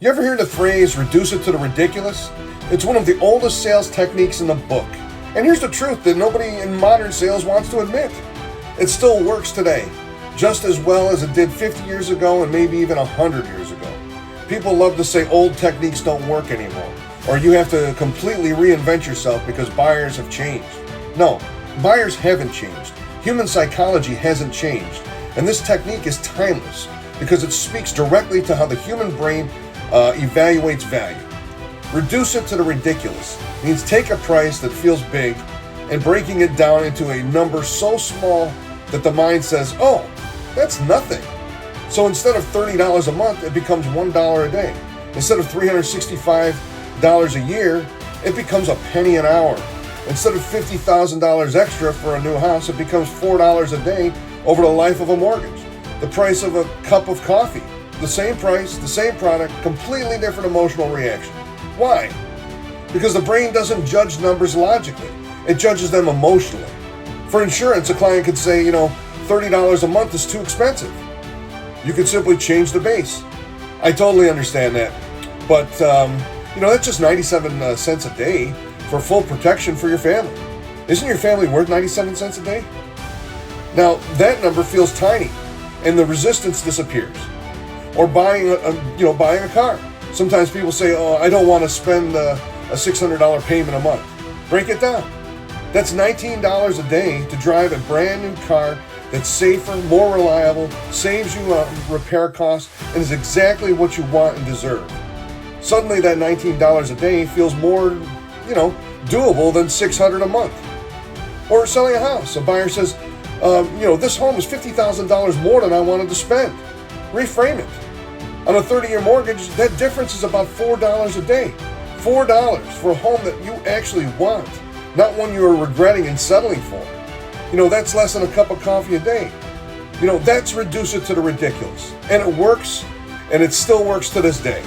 You ever hear the phrase, reduce it to the ridiculous? It's one of the oldest sales techniques in the book. And here's the truth that nobody in modern sales wants to admit. It still works today, just as well as it did 50 years ago and maybe even 100 years ago. People love to say old techniques don't work anymore, or you have to completely reinvent yourself because buyers have changed. No, buyers haven't changed. Human psychology hasn't changed. And this technique is timeless because it speaks directly to how the human brain evaluates value. Reduce it to the ridiculous means take a price that feels big and breaking it down into a number so small that the mind says, oh, that's nothing. So instead of $30 a month, it becomes $1 a day. Instead of $365 a year, it becomes a penny an hour. Instead of $50,000 extra for a new house, it becomes $4 a day over the life of a mortgage. The price of a cup of coffee. The same price, the same product, completely different emotional reaction. Why? Because the brain doesn't judge numbers logically. It judges them emotionally. For insurance, a client could say, $30 a month is too expensive. You could simply change the base. I totally understand that. But, that's just 97 cents a day for full protection for your family. Isn't your family worth 97 cents a day? Now, that number feels tiny, and the resistance disappears. Or buying a car. Sometimes people say, oh, I don't want to spend a $600 payment a month. Break it down. That's $19 a day to drive a brand new car that's safer, more reliable, saves you repair costs, and is exactly what you want and deserve. Suddenly that $19 a day feels more, doable than $600 a month. Or selling a house. A buyer says, this home is $50,000 more than I wanted to spend. Reframe it. On a 30-year mortgage, that difference is about $4 a day. $4 for a home that you actually want, not one you are regretting and settling for. That's less than a cup of coffee a day. That's reduce it to the ridiculous. And it works, and it still works to this day.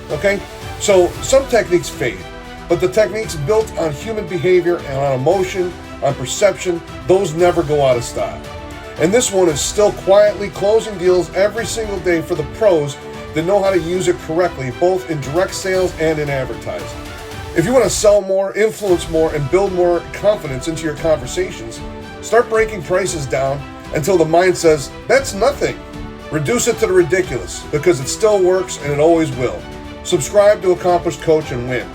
Okay? So some techniques fade, but the techniques built on human behavior and on emotion, on perception, those never go out of style. And this one is still quietly closing deals every single day for the pros that know how to use it correctly, both in direct sales and in advertising. If you want to sell more, influence more, and build more confidence into your conversations, start breaking prices down until the mind says, that's nothing. Reduce it to the ridiculous because it still works and it always will. Subscribe to Accomplished Coach and win.